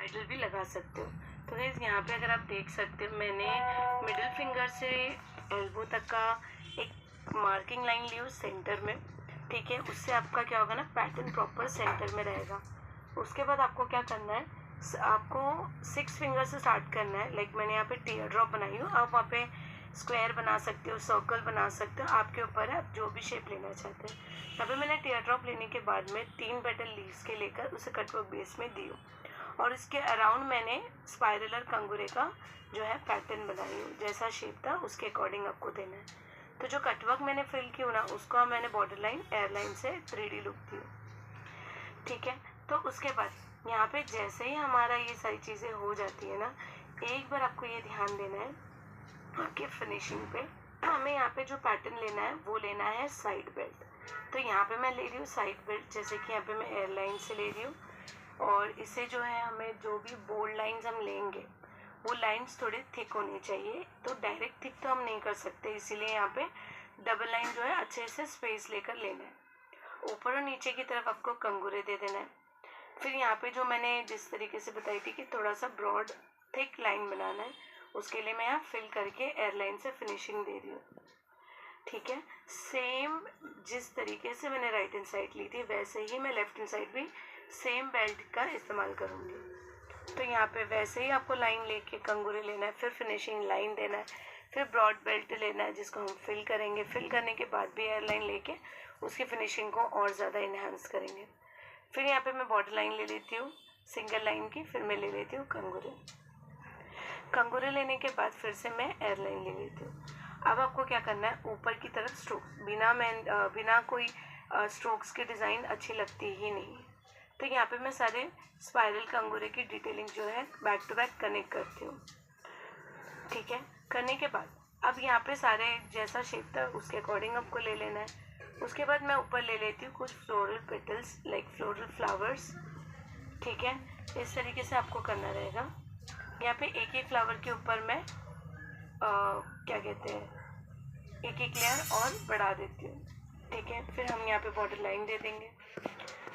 Middle भी लगा सकते हो। तो गाइस यहाँ पे अगर आप देख सकते हो मैंने मिडिल फिंगर से एल्बो तक का एक मार्किंग लाइन ली हूँ सेंटर में, ठीक है। उससे आपका क्या होगा ना, पैटर्न प्रॉपर सेंटर में रहेगा। उसके बाद आपको क्या करना है, आपको 6 फिंगर से स्टार्ट करना है। लाइक मैंने यहाँ पे टीयर ड्रॉप बनाई हूँ, आप वहाँ पे स्क्वायर बना सकते हो, सर्कल बना सकते हो, आपके ऊपर है आप जो भी शेप लेना चाहते हैं। यहाँ पे मैंने टीयर ड्रॉप लेने के बाद में 3 पेटल लीव्स के लेकर उसे कटवर्क बेस में दी हूँ, और इसके अराउंड मैंने स्पाइरलर कंगूरे का जो है पैटर्न बनाई हूँ। जैसा शेप था उसके अकॉर्डिंग आपको देना है। तो जो कटवर्क मैंने फिल की हूँ ना, उसका मैंने बॉर्डर लाइन एयरलाइन से 3D लुक दी हूँ, ठीक है। तो उसके बाद यहाँ पे जैसे ही हमारा ये सारी चीज़ें हो जाती है ना, एक बार आपको ये ध्यान देना है आपके फिनिशिंग पे। तो हमें यहाँ पे जो पैटर्न लेना है वो लेना है साइड बेल्ट। तो यहाँ पे मैं ले रही हूँ साइड बेल्ट, जैसे कि यहाँ पे मैं एयरलाइन से ले रही हूँ, और इसे जो है हमें जो भी बोल्ड लाइंस हम लेंगे वो लाइंस थोड़ी थिक होनी चाहिए। तो डायरेक्ट थिक तो हम नहीं कर सकते, इसीलिए यहाँ पे डबल लाइन जो है अच्छे से स्पेस लेकर लेना है। ऊपर और नीचे की तरफ आपको कंगूरे दे देना है। फिर यहाँ पे जो मैंने जिस तरीके से बताई थी कि थोड़ा सा ब्रॉड थिक लाइन बनाना है, उसके लिए मैं यहाँ फिल करके एयरलाइन से फिनिशिंग दे रही हूँ, ठीक है। सेम जिस तरीके से मैंने राइट हैंड साइड ली थी वैसे ही मैं लेफ्ट हैंड साइड भी सेम बेल्ट का इस्तेमाल करूँगी। तो यहाँ पे वैसे ही आपको लाइन लेके कंगूरे लेना है, फिर फिनिशिंग लाइन देना है, फिर ब्रॉड बेल्ट लेना है जिसको हम फिल करेंगे। फिल करने के बाद भी एयरलाइन लेके उसकी फिनिशिंग को और ज़्यादा इन्हांस करेंगे। फिर यहाँ पे मैं बॉर्डर लाइन ले लेती हूँ सिंगल लाइन की, फिर मैं ले लेती हूँ कंगूरे लेने के बाद फिर से मैं एयरलाइन ले लेती हूँ। अब आपको क्या करना है, ऊपर की तरफ स्ट्रोक्स, बिना कोई स्ट्रोक्स की डिज़ाइन अच्छी लगती ही नहीं है। तो यहाँ पे मैं सारे स्पाइरल कंगूरे की डिटेलिंग जो है बैक टू बैक कनेक्ट करती हूँ, ठीक है। करने के बाद अब यहाँ पे सारे जैसा शेप था उसके अकॉर्डिंग आपको ले लेना है। उसके बाद मैं ऊपर ले लेती हूँ कुछ floral petals, like floral flowers, ठीक है। इस तरीके से आपको करना रहेगा। यहाँ पे एक एक फ्लावर के ऊपर मैं क्या कहते हैं एक एक लेयर और बढ़ा देती हूँ, ठीक है। फिर हम यहाँ पे बॉर्डर लाइन दे देंगे।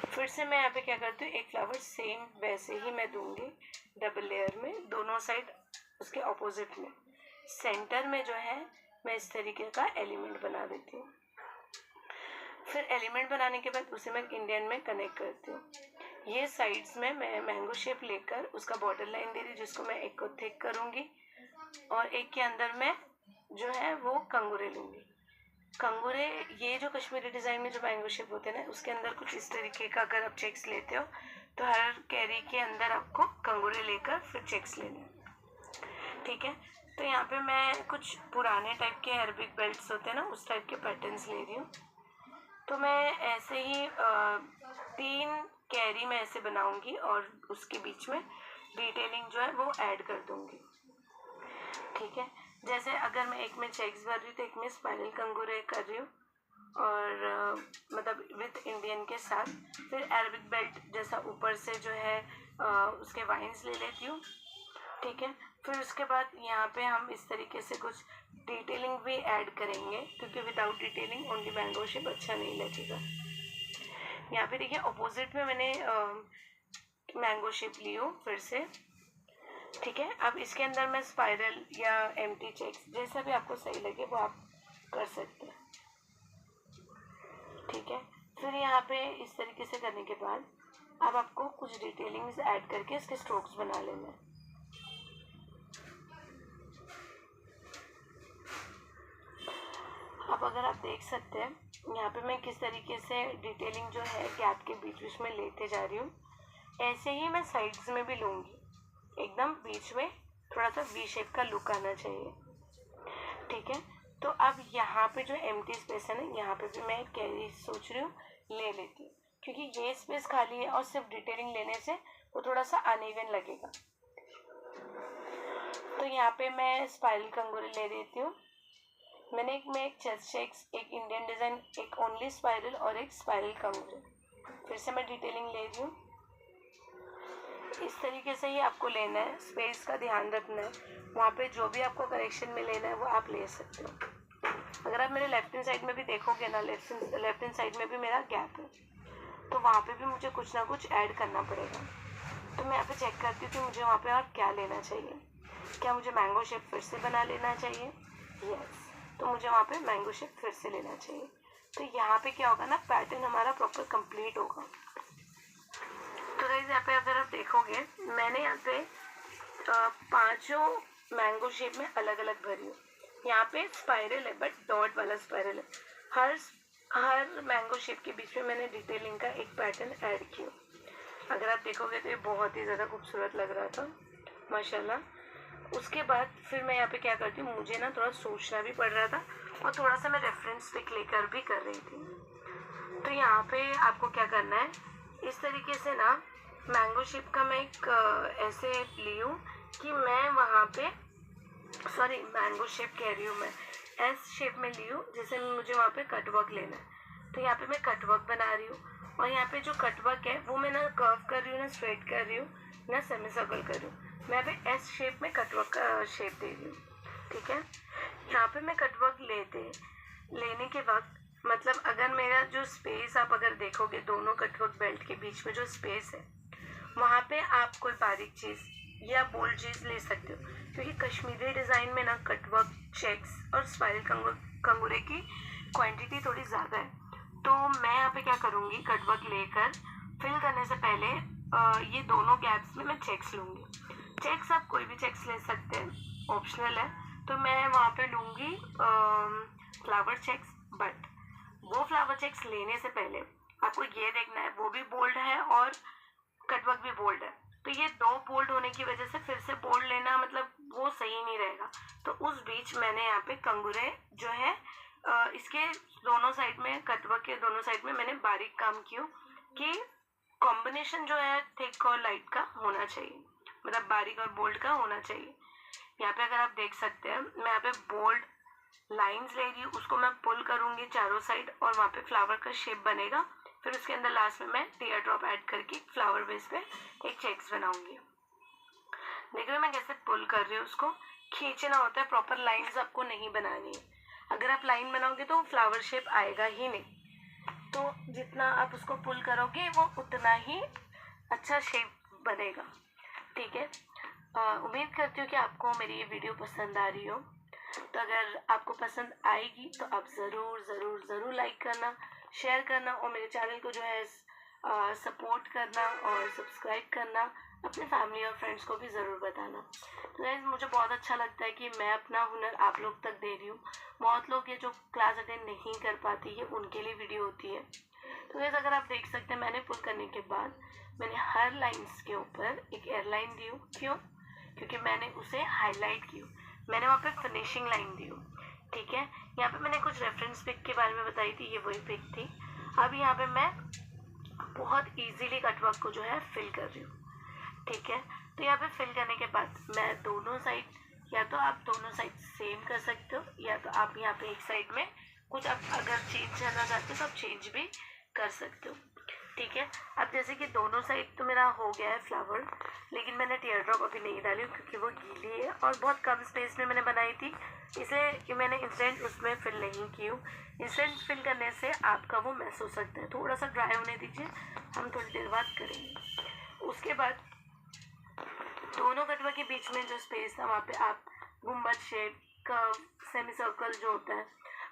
फिर से मैं यहाँ पे क्या करती हूँ, एक फ्लावर सेम वैसे ही मैं दूंगी डबल लेयर में, दोनों साइड उसके ऑपोजिट में। सेंटर में जो है मैं इस तरीके का एलिमेंट बना देती हूँ। फिर एलिमेंट बनाने के बाद उसे मैं इंडियन में कनेक्ट करती हूँ। ये साइड्स में मैं मैंगो शेप लेकर उसका बॉर्डर लाइन दे रही हूँ, जिसको मैं एक को थिक करूँगी, और एक के अंदर मैं जो है वो कंगूरे लूँगी। कंगूरे ये जो कश्मीरी डिज़ाइन में जो मैंगो शेप होते हैं ना, उसके अंदर कुछ इस तरीके का अगर आप चेक्स लेते हो तो हर कैरी के अंदर आपको कंगूरे लेकर फिर चेक्स लेने हैं, ठीक है। तो यहाँ पे मैं कुछ पुराने टाइप के अरबिक बेल्ट्स होते हैं ना, उस टाइप के पैटर्न्स ले रही हूँ। तो मैं ऐसे ही 3 कैरी में ऐसे बनाऊंगी और उसके बीच में डिटेलिंग जो है वो ऐड कर दूंगी, ठीक है। जैसे अगर मैं एक में चेक्स भर रही हूँ तो एक में स्पाइरल कंगूरे कर रही हूँ, और मतलब विथ इंडियन के साथ। फिर अरबिक बेल्ट जैसा ऊपर से जो है उसके वाइन्स ले लेती हूँ, ठीक है। फिर उसके बाद यहाँ पे हम इस तरीके से कुछ डिटेलिंग भी ऐड करेंगे, क्योंकि without detailing only mango shape अच्छा नहीं लगेगा। यहाँ पे देखिए अपोजिट में मैंने मैंगो शेप ली हूँ फिर से, ठीक है। अब इसके अंदर मैं स्पाइरल या एम्प्टी चेक्स जैसा भी आपको सही लगे वो आप कर सकते हैं, ठीक है। फिर यहाँ पे इस तरीके से करने के बाद अब आपको कुछ डिटेलिंग्स ऐड करके इसके स्ट्रोक्स बना लेना है। अब अगर आप देख सकते हैं यहाँ पे मैं किस तरीके से डिटेलिंग जो है गैप के बीच बीच में लेते जा रही हूँ, ऐसे ही मैं साइड्स में भी लूँगी। एकदम बीच में थोड़ा सा वी शेप का लुक आना चाहिए, ठीक है। तो अब यहाँ पे जो एम्प्टी स्पेस है ना, यहाँ पे भी मैं कैरी सोच रही हूँ ले लेती हूँ, क्योंकि ये स्पेस खाली है और सिर्फ डिटेलिंग लेने से वो थोड़ा सा अनइवन लगेगा। तो यहाँ पे मैं स्पाइरल कंगूरे ले लेती हूँ। मैंने एक चेस्ट चेक्स, एक इंडियन डिज़ाइन, एक ओनली स्पाइरल और एक स्पाइरल कंगूरे। फिर से मैं डिटेलिंग ले रही हूँ। इस तरीके से ही आपको लेना है, स्पेस का ध्यान रखना है। वहाँ पे जो भी आपको करेक्शन में लेना है वो आप ले सकते हो। अगर आप मेरे लेफ्ट हैंड साइड में भी देखोगे ना, लेफ्ट हैंड साइड में भी मेरा गैप है, तो वहाँ पे भी मुझे कुछ ना कुछ ऐड करना पड़ेगा। तो मैं यहाँ पे चेक करती हूँ कि मुझे वहाँ पे और क्या लेना चाहिए। क्या मुझे मैंगो शेप फिर से बना लेना चाहिए? यस, तो मुझे वहाँ पे मैंगो शेप फिर से लेना चाहिए। तो यहाँ पे क्या होगा ना, पैटर्न हमारा प्रॉपर कंप्लीट होगा। तो गाइस यहाँ पे अगर आप देखोगे, मैंने यहाँ पे पांचों मैंगो शेप में अलग अलग भरी हूँ। यहाँ पे स्पाइरल है बट डॉट वाला स्पाइरल है। हर मैंगो शेप के बीच में मैंने डिटेलिंग का एक पैटर्न ऐड किया। अगर आप देखोगे तो ये बहुत ही ज़्यादा खूबसूरत लग रहा था माशाल्लाह। उसके बाद फिर मैं यहाँ पे क्या करती हूँ, मुझे ना थोड़ा सोचना भी पड़ रहा था और थोड़ा सा मैं रेफरेंस पिक लेकर भी कर रही थी। तो यहाँ पे आपको क्या करना है, इस तरीके से ना मैंगो शेप का मैं एक ऐसे ली हूँ कि मैं वहाँ पे, सॉरी मैंगो शेप कह रही हूँ मैं, एस शेप में ली हूँ, जैसे मुझे वहाँ पे कटवर्क लेना है। तो यहाँ पे मैं कटवर्क बना रही हूँ और यहाँ पे जो कटवर्क है वो मैं ना कर्व कर रही हूँ, ना स्ट्रेट कर रही हूँ, ना सेमी सर्कल कर रही हूँ। मैं यहाँ पे एस शेप में कटवर्क का शेप दे रही हूँ। ठीक है, यहाँ पे मैं कटवर्क लेने के वक्त, मतलब अगर मेरा जो स्पेस आप अगर देखोगे दोनों कटवर्क बेल्ट के बीच में जो स्पेस है, वहाँ पे आप कोई बारीक चीज़ या बोल्ड चीज़ ले सकते हो, क्योंकि कश्मीरी डिज़ाइन में ना कटवर्क, चेक्स और स्पाइरल कंगूरे की क्वांटिटी थोड़ी ज़्यादा है। तो मैं यहाँ पे क्या करूँगी, कटवर्क लेकर फिल करने से पहले ये दोनों गैप्स में मैं चेक्स लूँगी। चेक्स आप कोई भी चेक्स ले सकते हैं, ऑप्शनल है। तो मैं वहाँ पे लूँगी फ्लावर चेक्स, बट वो फ्लावर चेक्स लेने से पहले आपको ये देखना है वो भी बोल्ड है और कटवर्क भी बोल्ड है। तो ये दो बोल्ड होने की वजह से फिर से बोल्ड लेना मतलब वो सही नहीं रहेगा। तो उस बीच मैंने यहाँ पे कंगूरे जो है इसके दोनों साइड में, कटवर्क के दोनों साइड में मैंने बारीक काम किया कि कॉम्बिनेशन जो है थिक और लाइट का होना चाहिए, मतलब बारीक और बोल्ड का होना चाहिए। यहाँ पे अगर आप देख सकते हैं, मैं यहाँ पे बोल्ड लाइंस ले रही हूँ, उसको मैं पुल करूँगी चारों साइड और वहाँ पे फ्लावर का शेप बनेगा। फिर उसके अंदर लास्ट में मैं टीयर ड्रॉप ऐड करके फ्लावर बेस पे एक चेक्स बनाऊंगी। देख रहे हो मैं कैसे पुल कर रही हूँ, उसको खींचना होता है, प्रॉपर लाइंस आपको नहीं बनानी है। अगर आप लाइन बनाओगे तो फ्लावर शेप आएगा ही नहीं। तो जितना आप उसको पुल करोगे वो उतना ही अच्छा शेप बनेगा। ठीक है, उम्मीद करती हूँ कि आपको मेरी ये वीडियो पसंद आ रही हो। तो अगर आपको पसंद आएगी तो आप ज़रूर ज़रूर ज़रूर लाइक करना, शेयर करना और मेरे चैनल को जो है सपोर्ट करना और सब्सक्राइब करना। अपने फैमिली और फ्रेंड्स को भी ज़रूर बताना। तो गाइस मुझे बहुत अच्छा लगता है कि मैं अपना हुनर आप लोग तक दे रही हूँ। बहुत लोग ये जो क्लास अटेंड नहीं कर पाती, ये उनके लिए वीडियो होती है। तो गाइस अगर आप देख सकते हैं, मैंने पुल करने के बाद मैंने हर लाइन्स के ऊपर एक एयरलाइन दी हूँ। क्यों? क्योंकि मैंने उसे हाईलाइट की हूँ, मैंने वहाँ पे फिनिशिंग लाइन दी हूँ। ठीक है, यहाँ पे मैंने कुछ रेफरेंस पिक के बारे में बताई थी, ये वही पिक थी। अब यहाँ पे मैं बहुत इजीली कटवर्क को जो है फिल कर रही हूँ। ठीक है, तो यहाँ पे फिल करने के बाद मैं दोनों साइड, या तो आप दोनों साइड सेम कर सकते हो, या तो आप यहाँ पे एक साइड में कुछ आप अगर चेंज करना चाहते हो तो आप चेंज भी कर सकते हो। ठीक है, अब जैसे कि दोनों साइड तो मेरा हो गया है फ्लावर, लेकिन मैंने टीयर ड्रॉप अभी नहीं डाली क्योंकि वो गीली है और बहुत कम स्पेस में मैंने बनाई थी, इसलिए मैंने इंस्टेंट उसमें फिल नहीं की हूँ। इंस्टेंट फिल करने से आपका वो मैस हो सकता है, थोड़ा सा ड्राई होने दीजिए, हम थोड़ी देर बाद करेंगे। उसके बाद दोनों कटवा के बीच में जो स्पेस था वहाँ पे आप गुम्बद शेप, कर्व, सेमी सर्कल जो होता है,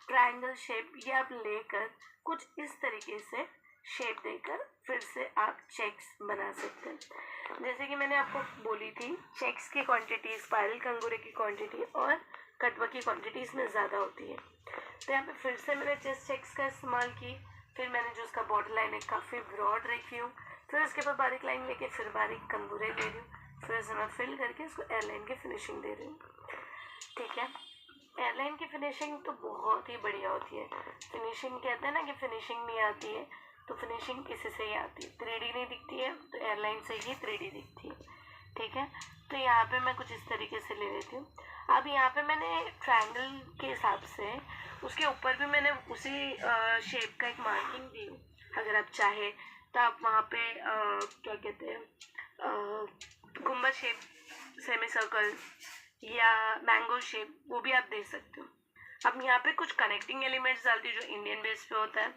ट्रायंगल शेप, ये आप लेकर कुछ इस तरीके से शेप देकर फिर से आप चेक्स बना सकते हैं। जैसे कि मैंने आपको बोली थी, चेक्स की क्वांटिटी स्पाइरल कंगूरे की क्वांटिटी और कटवा की क्वांटिटी इसमें ज़्यादा होती है। तो यहाँ पे फिर से मैंने चेस्ट चेक्स का इस्तेमाल की। फिर मैंने जो उसका बॉर्डर लाइन है काफ़ी ब्रॉड रखी हूँ, फिर उसके बाद बारीक लाइन लेके फिर बारीक कंगूरे ले रही हूँ, फिर से मैं फिल करके इसको एयरलाइन की फिनिशिंग दे रही हूँ। ठीक है, एयरलाइन की फिनिशिंग तो बहुत ही बढ़िया होती है। फिनिशिंग कहते हैं ना कि फिनिशिंग नहीं आती है, तो फिनिशिंग इसी से ही आती है। 3D नहीं दिखती है तो एयरलाइन से ही 3D दिखती है। ठीक है, तो यहाँ पे मैं कुछ इस तरीके से ले लेती हूँ। अब यहाँ पे मैंने ट्रायंगल के हिसाब से उसके ऊपर भी मैंने उसी शेप का एक मार्किंग दी हूँ। अगर आप चाहे तो आप वहाँ पे क्या कहते हैं, गुम्बद शेप, सेमी सर्कल या मैंगो शेप, वो भी आप दे सकते हो। अब यहाँ पे कुछ कनेक्टिंग एलिमेंट्स डालती हूँ जो इंडियन बेस पे होता है।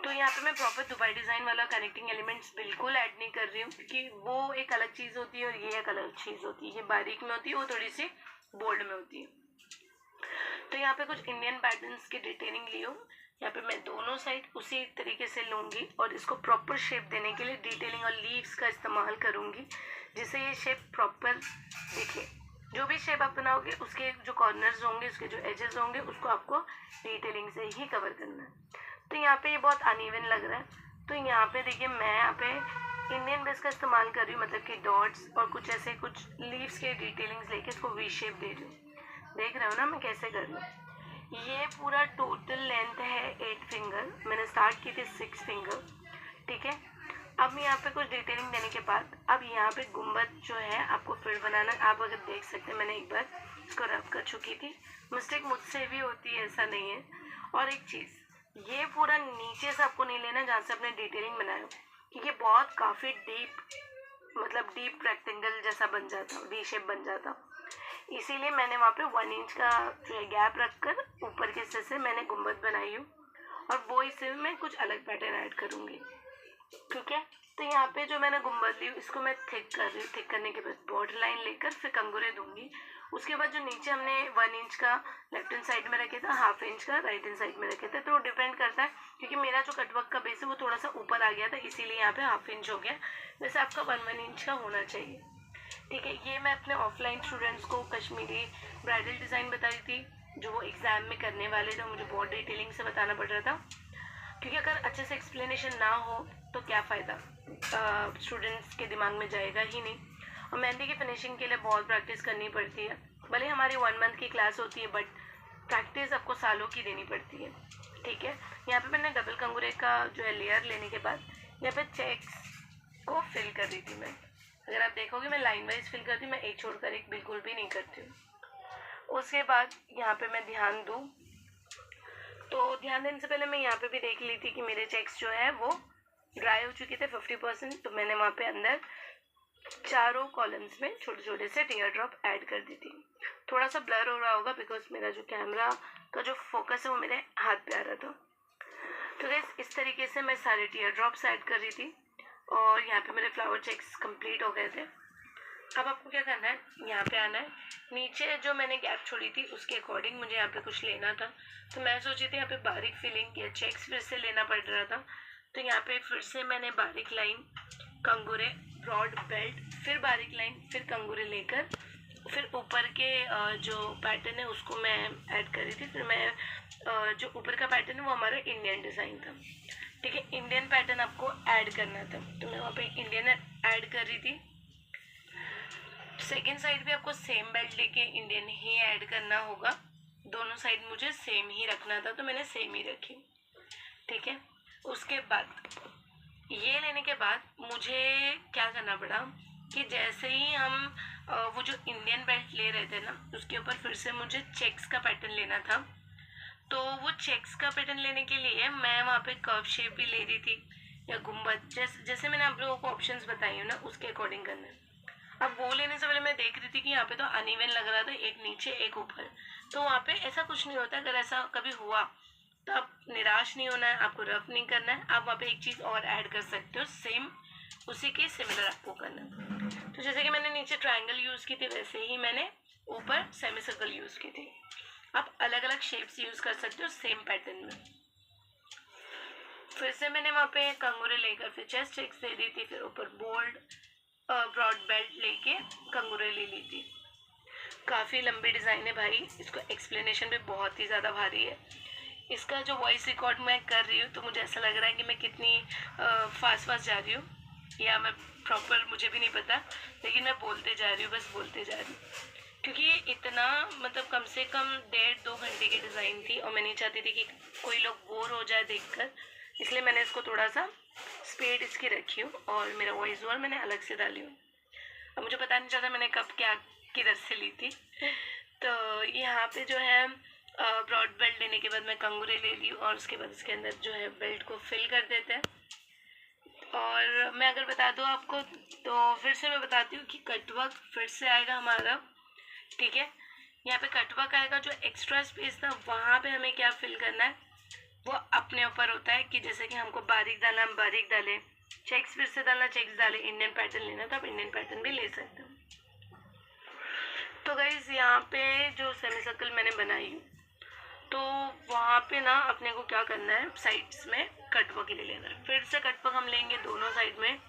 तो यहाँ पे मैं प्रॉपर दुबई डिज़ाइन वाला कनेक्टिंग एलिमेंट्स बिल्कुल ऐड नहीं कर रही हूँ, क्योंकि वो एक अलग चीज़ होती है और ये एक अलग चीज़ होती है। ये बारीक में होती है, वो थोड़ी सी बोल्ड में होती है। तो यहाँ पे कुछ इंडियन पैटर्न्स की डिटेलिंग ली हूँ। यहाँ पे मैं दोनों साइड उसी तरीके से लूँगी और इसको प्रॉपर शेप देने के लिए डिटेलिंग और लीव्स का इस्तेमाल करूँगी, जिससे ये शेप प्रॉपर दिखे। जो भी शेप आप बनाओगे उसके जो कॉर्नर्स होंगे, उसके जो एजेस होंगे, उसको आपको डिटेलिंग से ही कवर करना है। तो यहाँ पे ये बहुत अनइवन लग रहा है। तो यहाँ पे देखिए मैं यहाँ पे इंडियन बेस का इस्तेमाल कर रही हूँ, मतलब कि डॉट्स और कुछ ऐसे कुछ लीव्स के डिटेलिंग्स लेके इसको वी शेप दे रही हूँ। देख रहे हो ना मैं कैसे कर रही हूँ। ये पूरा टोटल लेंथ है 8 फिंगर, मैंने स्टार्ट की थी 6 फिंगर, ठीक है। अब यहाँ पे कुछ डिटेलिंग देने के बाद अब यहाँ पे गुम्बद जो है आपको फिर बनाना। आप अगर देख सकते हैं मैंने एक बार इसको रब कर चुकी थी, मिस्टेक मुझसे भी होती है, ऐसा नहीं है। और एक चीज़, ये पूरा नीचे से आपको नहीं लेना जहाँ से आपने डिटेलिंग बनाया, क्योंकि बहुत काफ़ी डीप, मतलब डीप रेक्टेंगल जैसा बन जाता, वी शेप बन जाता। इसीलिए मैंने वहाँ पे 1 इंच का जो है गैप रखकर ऊपर के हिस्से से मैंने गुम्बद बनाई हूँ, और वो इससे मैं कुछ अलग पैटर्न ऐड करूँगी, ठीक है। तो यहाँ पे जो मैंने गुम्बद ली इसको मैं थिक कर रही हूँ। थिक करने के बाद बॉर्डर लाइन लेकर फिर कंगूरे दूंगी। उसके बाद जो नीचे हमने 1 इंच का लेफ्ट हैंड साइड में रखे थे, 1/2 इंच का राइट हैंड साइड में रखे थे, तो डिपेंड करता है, क्योंकि मेरा जो कटवर्क का बेस है वो थोड़ा सा ऊपर आ गया था, इसीलिए यहाँ पे 1/2 इंच हो गया। वैसे आपका 1 इंच का होना चाहिए, ठीक है। ये मैं अपने ऑफलाइन स्टूडेंट्स को कश्मीरी ब्राइडल डिज़ाइन बता रही थी, जो वो एग्ज़ाम में करने वाले थे। मुझे बहुत डिटेलिंग से बताना पड़ रहा था, क्योंकि अगर अच्छे से एक्सप्लेनेशन ना हो तो क्या फ़ायदा, स्टूडेंट्स के दिमाग में जाएगा ही नहीं। और मेहंदी की फिनिशिंग के लिए बहुत प्रैक्टिस करनी पड़ती है। भले हमारी 1 मंथ की क्लास होती है, बट प्रैक्टिस आपको सालों की देनी पड़ती है, ठीक है। यहाँ पे मैंने डबल कंगूरे का जो है लेयर लेने के बाद यहाँ पे चेक्स को फिल कर रही थी मैं। अगर आप देखोगे मैं लाइन वाइज फिल करती हूँ, मैं एक छोड़कर एक बिल्कुल भी नहीं करती हूँ। उसके बाद यहाँ पे मैं ध्यान दूँ, तो ध्यान देने से पहले मैं यहाँ पे भी देख ली थी कि मेरे चेक्स जो है वो ड्राई हो चुके थे 50%। तो मैंने वहाँ पे अंदर चारों कॉलम्स में छोटे छोटे से टीयर ड्रॉप ऐड कर दी थी। थोड़ा सा ब्लर हो रहा होगा बिकॉज मेरा जो कैमरा का जो फोकस है वो मेरे हाथ पे आ रहा था। तो गाइस इस तरीके से मैं सारे टीयर ड्रॉप्स ऐड कर रही थी और यहाँ पे मेरे फ्लावर चेक्स कंप्लीट हो गए थे। अब आपको क्या करना है, यहाँ पे आना है, नीचे जो मैंने गैप छोड़ी थी उसके अकॉर्डिंग मुझे यहाँ पे कुछ लेना था। तो मैं सोची थी यहाँ पे बारीक फिलिंग या चेक्स फिर से लेना पड़ रहा था। तो यहाँ पे फिर से मैंने बारीक लाइन, कंगूरे, ब्रॉड बेल्ट, फिर बारीक लाइन, फिर कंगूरे लेकर फिर ऊपर के जो पैटर्न है उसको मैं ऐड कर रही थी। फिर मैं जो ऊपर का पैटर्न है वो हमारा इंडियन डिज़ाइन था, ठीक है। इंडियन पैटर्न आपको ऐड करना था, तो मैं वहाँ पे इंडियन ऐड कर रही थी। सेकेंड साइड भी आपको सेम बेल्ट लेके इंडियन ही ऐड करना होगा। दोनों साइड मुझे सेम ही रखना था, तो मैंने सेम ही रखी, ठीक है। उसके बाद ये लेने के बाद मुझे क्या करना पड़ा कि जैसे ही हम वो जो इंडियन बेल्ट ले रहे थे ना, उसके ऊपर फिर से मुझे चेक्स का पैटर्न लेना था। तो वो चेक्स का पैटर्न लेने के लिए मैं वहाँ पे कर्व शेप भी ले रही थी, या गुम्बद, जैसे मैंने आप लोगों को ऑप्शंस बताई हूँ ना, उसके अकॉर्डिंग करना है। अब वो लेने से पहले मैं देख रही थी कि यहाँ पे तो अनइवन लग रहा था, एक नीचे एक ऊपर। तो वहाँ पे ऐसा कुछ नहीं होता, अगर ऐसा कभी हुआ तो आप निराश नहीं होना है, आपको रफ नहीं करना है। आप वहाँ पे एक चीज़ और ऐड कर सकते हो, सेम उसी के सिमिलर आपको करना है। तो जैसे कि मैंने नीचे ट्राइंगल यूज़ की थी, वैसे ही मैंने ऊपर सेमी सर्कल यूज़ की थी। आप अलग अलग शेप्स यूज़ कर सकते हो सेम पैटर्न में। फिर से मैंने वहाँ पे कंगूरे लेकर फिर चेस्ट चेक्स दे दी थी, फिर ऊपर बोल्ड ब्रॉड बेल्ट लेके कंगूरे ले ली थी। काफ़ी लंबी डिज़ाइन है भाई, इसको एक्सप्लेनेशन भी बहुत ही ज़्यादा भारी है। इसका जो वॉइस रिकॉर्ड मैं कर रही हूँ तो मुझे ऐसा लग रहा है कि मैं कितनी फास्ट जा रही हूँ, या मैं प्रॉपर मुझे भी नहीं पता, लेकिन मैं बोलते जा रही हूँ, बस बोलते जा रही हूँ। क्योंकि ये इतना मतलब कम से कम 1.5-2 घंटे की डिज़ाइन थी और मैं नहीं चाहती थी कि कोई लोग बोर हो जाए देखकर, इसलिए मैंने इसको थोड़ा सा स्पीड इसकी रखी हूँ और मेरा वॉइस ओवर मैंने अलग से डाली हूँ। अब मुझे पता नहीं चलता मैंने कब क्या किधर से ली थी। तो यहाँ पे जो है ब्रॉड बेल्ट लेने के बाद मैं कंगूरे ले ली और उसके बाद इसके अंदर जो है बेल्ट को फिल कर देते हैं। और मैं अगर बता दूँ आपको, तो फिर से मैं बताती हूँ कि कटवर्क फिर से आएगा हमारा, ठीक है। यहाँ पे कटवर्क आएगा, जो एक्स्ट्रा स्पेस था वहाँ पे हमें क्या फिल करना है, वो अपने ऊपर होता है कि जैसे कि हमको बारीक डालना हम बारीक डालें, चेक्स फिर से डालना चेक्स डालें, इंडियन पैटर्न लेना तो आप इंडियन पैटर्न भी ले सकते हो। तो गाइज यहाँ पे जो सेमी सर्कल मैंने बनाई तो वहाँ पे ना अपने को क्या करना है, साइड्स में कट वर्क ले लेना है। फिर से कट वर्क हम लेंगे दोनों साइड में,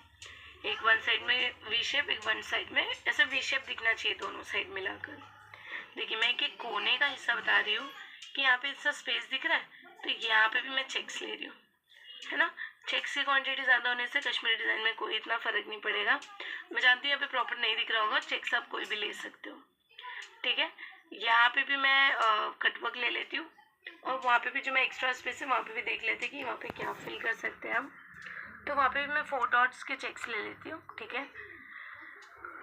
एक वन साइड में वी शेप, एक वन साइड में ऐसा वी शेप दिखना चाहिए दोनों साइड मिलाकर। देखिए मैं एक कोने का हिस्सा बता रही हूँ कि यहाँ पे इतना स्पेस दिख रहा है, तो यहाँ पे भी मैं चेक्स ले रही हूँ, है ना। चेक्स की क्वांटिटी ज़्यादा होने से कश्मीरी डिज़ाइन में कोई इतना फ़र्क नहीं पड़ेगा। मैं जानती हूँ यहाँ पे प्रॉपर नहीं दिख रहा होगा, चेक्स आप कोई भी ले सकते हो, ठीक है। यहाँ पे भी मैं कटवर्क ले लेती हूँ, और वहाँ पे भी जो मैं एक्स्ट्रा स्पेस है वहाँ पे भी देख लेते हैं कि वहाँ पे क्या फिल कर सकते हैं हम। तो वहाँ पे भी मैं 4 डॉट्स के चेक्स ले लेती हूँ, ठीक है।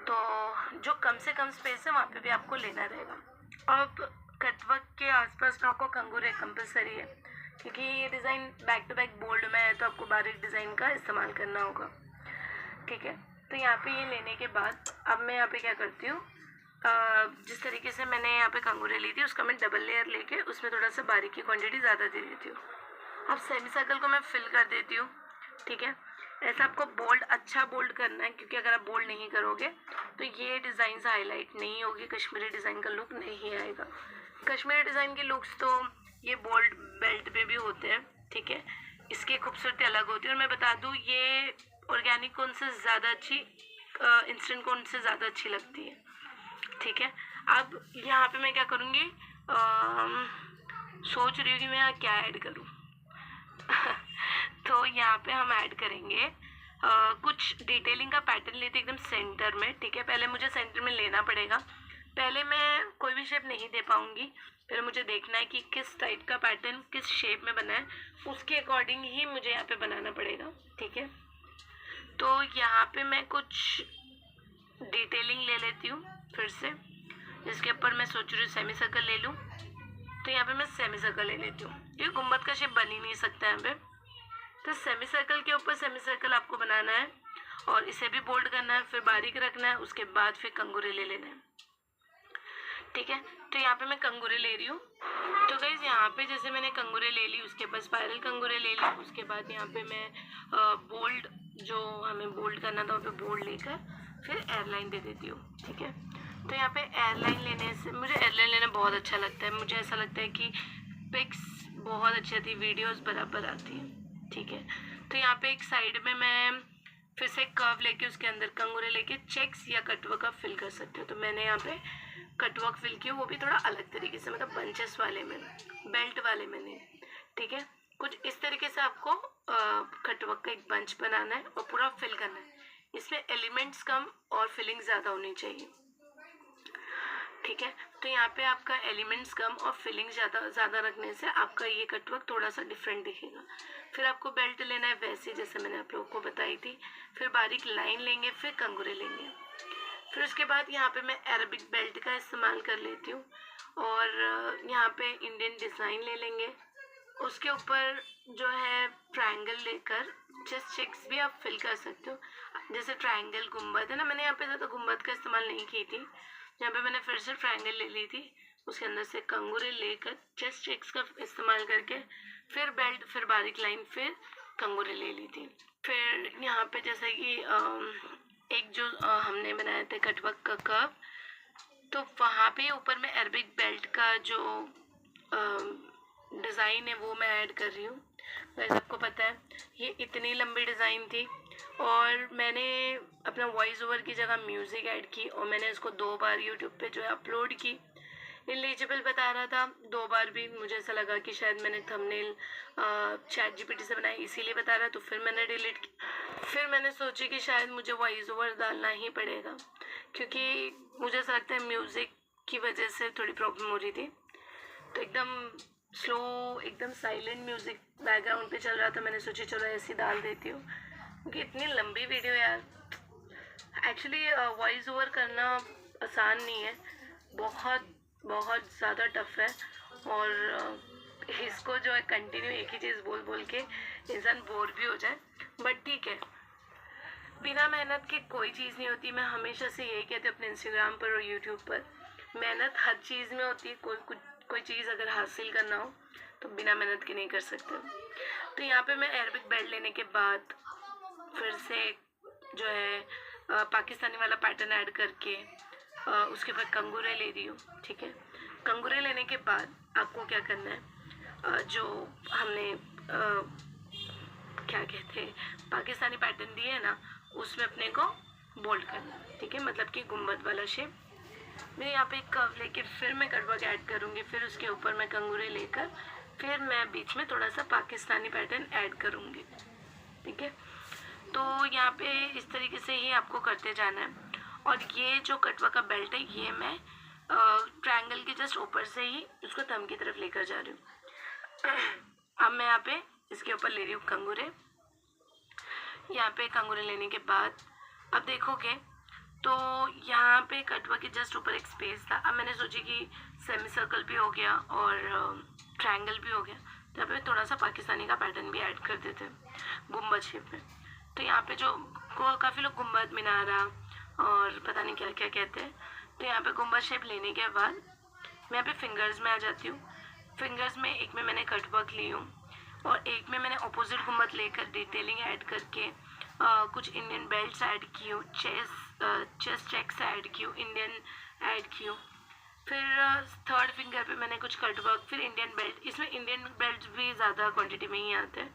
तो जो कम से कम स्पेस है वहाँ पे भी आपको लेना रहेगा। अब कटवर्क के आसपास ना आपको कंगूरे कंपलसरी है, क्योंकि ये design back to back bold में है तो आपको बारीक डिज़ाइन का इस्तेमाल करना होगा, ठीक है। तो यहाँ पे ये लेने के बाद अब मैं यहाँ पे क्या करती हूँ, जिस तरीके से मैंने यहाँ पे कंगूरे ली थी उसका मैं डबल लेयर लेके उसमें थोड़ा सा बारीक की क्वांटिटी ज़्यादा दे देती हूँ। अब सेमी सर्कल को मैं फिल कर देती हूँ, ठीक है। ऐसा आपको बोल्ड अच्छा बोल्ड करना है, क्योंकि अगर आप बोल्ड नहीं करोगे तो ये डिज़ाइन हाईलाइट नहीं होगी, कश्मीरी डिज़ाइन का लुक नहीं आएगा। कश्मीरी डिज़ाइन के लुक्स तो ये बोल्ड बेल्ट पे भी होते हैं, ठीक है, इसकी खूबसूरती अलग होती है। और मैं बता दूँ ये ऑर्गेनिक कौन से ज़्यादा अच्छी, इंस्टेंट कौन से ज़्यादा अच्छी लगती है, ठीक है। अब यहाँ पे मैं क्या करूँगी, सोच रही हूँ कि मैं यहाँ क्या ऐड करूँ। तो यहाँ पे हम ऐड करेंगे कुछ डिटेलिंग का पैटर्न लेते एकदम सेंटर में, ठीक है। पहले मुझे सेंटर में लेना पड़ेगा, पहले मैं कोई भी शेप नहीं दे पाऊँगी, फिर मुझे देखना है कि किस टाइप का पैटर्न किस शेप में बना है, उसके अकॉर्डिंग ही मुझे यहाँ पे बनाना पड़ेगा, ठीक है। तो यहाँ पे मैं कुछ डिटेलिंग ले लेती हूँ फिर से, जिसके ऊपर मैं सोच रही हूँ सेमी सर्कल ले लूँ। तो यहाँ पे मैं सेमी सर्कल ले लेती हूँ, ये गुम्बद का शेप बन ही नहीं सकता यहाँ पे। तो सेमी सर्कल के ऊपर सेमी सर्कल आपको बनाना है और इसे भी बोल्ड करना है, फिर बारीक रखना है, उसके बाद फिर कंगूरे ले लेना है, ठीक है। तो यहाँ पे मैं कंगूरे ले रही हूँ। तो गाइज यहाँ पे जैसे मैंने कंगूरे ले ली, उसके बाद स्पाइरल कंगूरे ले ली, उसके बाद यहाँ पे मैं बोल्ड जो हमें बोल्ड करना था वहाँ पे बोल्ड लेकर फिर एयरलाइन दे देती हूँ, ठीक है। तो यहाँ पे एयरलाइन लेने से मुझे एयरलाइन लेना बहुत अच्छा लगता है, मुझे ऐसा लगता है कि पिक्स बहुत अच्छी आती है, वीडियोस बराबर आती है, ठीक है। तो यहाँ पे एक साइड में मैं फिर से कर्व लेके उसके अंदर कंगूरे लेके चेक्स या कटवर्क का फिल कर सकते हो। तो मैंने यहाँ पे कटवर्क फिल किया, वो भी थोड़ा अलग तरीके से, मतलब बंचेस वाले में, बेल्ट वाले में नहीं, ठीक है। कुछ इस तरीके से आपको कटवर्क का एक बंच बनाना है और पूरा फिल करना है। इसमें एलिमेंट्स कम और फिलिंग ज़्यादा होनी चाहिए, ठीक है। तो यहाँ पे आपका एलिमेंट्स कम और फिलिंग ज़्यादा रखने से आपका ये कटवर्क थोड़ा सा डिफरेंट दिखेगा। फिर आपको बेल्ट लेना है वैसे जैसे मैंने आप लोगों को बताई थी, फिर बारीक लाइन लेंगे, फिर कंगूरे लेंगे। फिर उसके बाद यहाँ पे मैं अरबिक बेल्ट का इस्तेमाल कर लेती हूँ और यहाँ पे इंडियन डिज़ाइन ले लेंगे, उसके ऊपर जो है ट्रायंगल लेकर जस्ट चेक्स भी आप फिल कर सकते हो। जैसे ट्रायंगल गुम्बद है ना, मैंने यहाँ पे ज़्यादा गुम्बद का इस्तेमाल नहीं की थी, यहाँ पे मैंने फिर से ट्रायंगल ले ली थी, उसके अंदर से कंगूरे लेकर जस्ट चेक्स का इस्तेमाल करके फिर बेल्ट, फिर बारीक लाइन, फिर कंगूरे ले ली थी। फिर यहाँ पे जैसे कि एक जो हमने बनाए थे कटवर्क का कर्व, तो वहाँ पे ऊपर में अरबिक बेल्ट का जो डिज़ाइन है वो मैं ऐड कर रही हूँ। वैसे आपको पता है ये इतनी लंबी डिज़ाइन थी और मैंने अपना वॉइस ओवर की जगह म्यूज़िक ऐड की और मैंने इसको 2 बार यूट्यूब पे जो है अपलोड की। इलिजिबल बता रहा था 2 बार भी, मुझे ऐसा लगा कि शायद मैंने थंबनेल चैट जीपीटी से बनाई इसीलिए बता रहा, तो फिर मैंने डिलीट की। फिर मैंने सोची कि शायद मुझे वॉइस ओवर डालना ही पड़ेगा, क्योंकि मुझे ऐसा लगता है म्यूज़िक की वजह से थोड़ी प्रॉब्लम हो रही थी। तो एकदम स्लो, एकदम साइलेंट म्यूज़िक बैकग्राउंड पे चल रहा था, मैंने सोची चलो ऐसी डाल देती हूँ, क्योंकि इतनी लंबी वीडियो यार, एक्चुअली वॉइस ओवर करना आसान नहीं है, बहुत बहुत ज़्यादा टफ है। और इसको जो है कंटिन्यू एक ही चीज़ बोल बोल के इंसान बोर भी हो जाए, बट ठीक है, बिना मेहनत की कोई चीज़ नहीं होती। मैं हमेशा से यही कहती हूँ अपने इंस्टाग्राम पर और यूट्यूब पर, मेहनत हर चीज़ में होती है। कोई चीज़ अगर हासिल करना हो तो बिना मेहनत के नहीं कर सकते। तो यहाँ पे मैं अरबिक बेल्ट लेने के बाद फिर से जो है पाकिस्तानी वाला पैटर्न ऐड करके उसके बाद कंगूरे ले रही हूँ। ठीक है, कंगूरे लेने के बाद आपको क्या करना है, जो हमने क्या कहते हैं पाकिस्तानी पैटर्न दिए है ना, उसमें अपने को बोल्ड करना है। ठीक है, मतलब कि गुम्बद वाला शेप। मैं यहाँ पे एक कर्व लेके फिर मैं कटवर्क ऐड करूँगी, फिर उसके ऊपर मैं कंगूरे लेकर फिर मैं बीच में थोड़ा सा पाकिस्तानी पैटर्न ऐड करूँगी। ठीक है, तो यहाँ पे इस तरीके से ही आपको करते जाना है। और ये जो कटवा का बेल्ट है ये मैं ट्रायंगल के जस्ट ऊपर से ही उसको थंब की तरफ लेकर जा रही हूँ। अब मैं यहाँ पे इसके ऊपर ले रही हूँ कंगूरे। यहाँ पे कंगूरे लेने के बाद अब देखोगे तो यहाँ पे कटवा के जस्ट ऊपर एक स्पेस था। अब मैंने सोची कि सेमी सर्कल भी हो गया और ट्रायंगल भी हो गया, तो यहाँ पे थोड़ा सा पाकिस्तानी का पैटर्न भी ऐड कर देते हैं गुम्बद शेप में। तो यहाँ पे जो काफ़ी लोग गुम्बद मिनारा और पता नहीं क्या क्या कहते हैं, तो यहाँ पे गुम्बद शेप लेने के बाद मैं यहाँ पे फिंगर्स में आ जाती हूँ। फिंगर्स में एक में मैंने कटवर्क ली हूँ और एक में मैंने अपोजिट गुम्बद लेकर डिटेलिंग ऐड करके कुछ इंडियन बेल्ट्स ऐड की हूँ, चेस्ट चेक्स ऐड की हूँ, इंडियन ऐड की हूँ। फिर थर्ड फिंगर पे मैंने कुछ कटवर्क, फिर इंडियन बेल्ट। इसमें इंडियन बेल्ट भी ज़्यादा क्वांटिटी में ही आते हैं।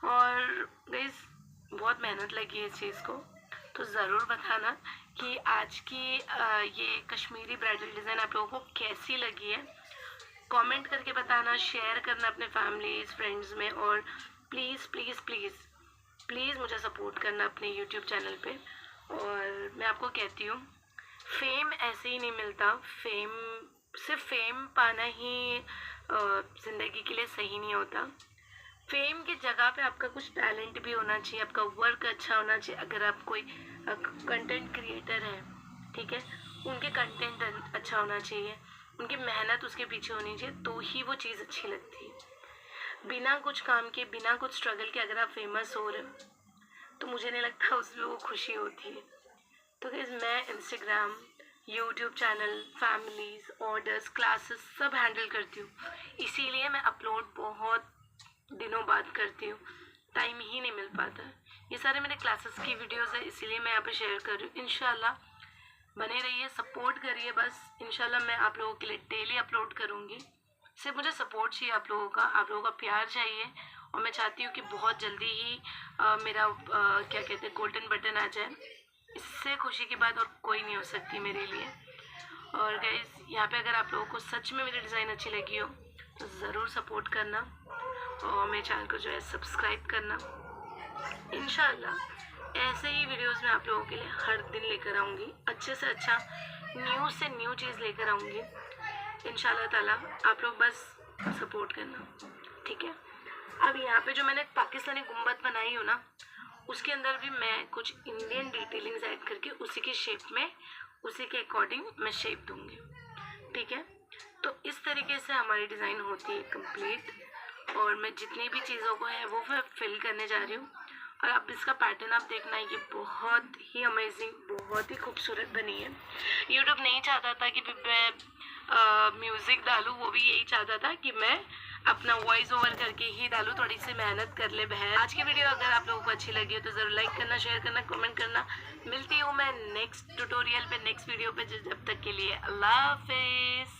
और गाइस बहुत मेहनत लगी है इस चीज़ को, तो ज़रूर बताना कि आज की ये कश्मीरी ब्राइडल डिज़ाइन आप लोगों को कैसी लगी है। कमेंट करके बताना, शेयर करना अपने फैमिलीज फ्रेंड्स में, और प्लीज़ प्लीज़ प्लीज़ प्लीज़ मुझे सपोर्ट करना अपने यूट्यूब चैनल पे। और मैं आपको कहती हूँ फेम ऐसे ही नहीं मिलता, सिर्फ फेम पाना ही ज़िंदगी के लिए सही नहीं होता। फेम की जगह पे आपका कुछ टैलेंट भी होना चाहिए, आपका वर्क अच्छा होना चाहिए। अगर आप कोई कंटेंट क्रिएटर है, ठीक है, उनके कंटेंट अच्छा होना चाहिए, उनकी मेहनत उसके पीछे होनी चाहिए, तो ही वो चीज़ अच्छी लगती है। बिना कुछ काम के, बिना कुछ स्ट्रगल के अगर आप फेमस हो रहे हो तो मुझे नहीं लगता उसमें वो खुशी होती है। तो गाइस मैं Instagram, YouTube channel, families, orders, classes सब हैंडल करती हूँ, इसीलिए मैं अपलोड बहुत दिनों बाद करती हूँ, टाइम ही नहीं मिल पाता। ये सारे मेरे क्लासेस की वीडियोस है, इसीलिए मैं यहाँ पे शेयर कर रही हूँ। इंशाल्लाह बने रहिए, सपोर्ट करिए बस। इंशाल्लाह मैं आप लोगों के लिए डेली अपलोड करूँगी। सिर्फ मुझे सपोर्ट चाहिए आप लोगों का प्यार चाहिए। और मैं चाहती हूँ कि बहुत जल्दी ही मेरा क्या कहते हैं गोल्डन बटन आ जाए। इससे खुशी की बात और कोई नहीं हो सकती मेरे लिए। और गाइस यहाँ पे अगर आप लोगों को सच में मेरी डिज़ाइन अच्छी लगी हो तो ज़रूर सपोर्ट करना और मेरे चैनल को जो है सब्सक्राइब करना। इंशाल्लाह ऐसे ही वीडियोस मैं आप लोगों के लिए हर दिन लेकर आऊँगी, अच्छे से अच्छा न्यू से न्यू चीज़ लेकर आऊँगी इंशाल्लाह ताला। आप लोग बस सपोर्ट करना, ठीक है। अब यहाँ पे जो मैंने पाकिस्तानी गुम्बद बनाई हो ना, उसके अंदर भी मैं कुछ इंडियन डिटेलिंग्स ऐड करके उसी के शेप में, उसी के अकॉर्डिंग मैं शेप दूँगी, ठीक है। तो इस तरीके से हमारी डिज़ाइन होती है कंप्लीट। और मैं जितनी भी चीज़ों को है वो मैं फिल करने जा रही हूँ। और अब इसका पैटर्न आप देखना, ये बहुत ही अमेजिंग, बहुत ही खूबसूरत बनी है। यूट्यूब नहीं चाहता था कि मैं म्यूज़िक डालूँ, वो भी यही चाहता था कि मैं अपना वॉइस ओवर करके ही डालूँ, थोड़ी सी मेहनत कर ले बहन। आज की वीडियो अगर आप लोगों को अच्छी लगी हो तो ज़रूर लाइक करना, शेयर करना, कमेंट करना। मिलती हूँ मैं नेक्स्ट ट्यूटोरियल पे, नेक्स्ट वीडियो पे। जब तक के लिए अल्लाह हाफिज़।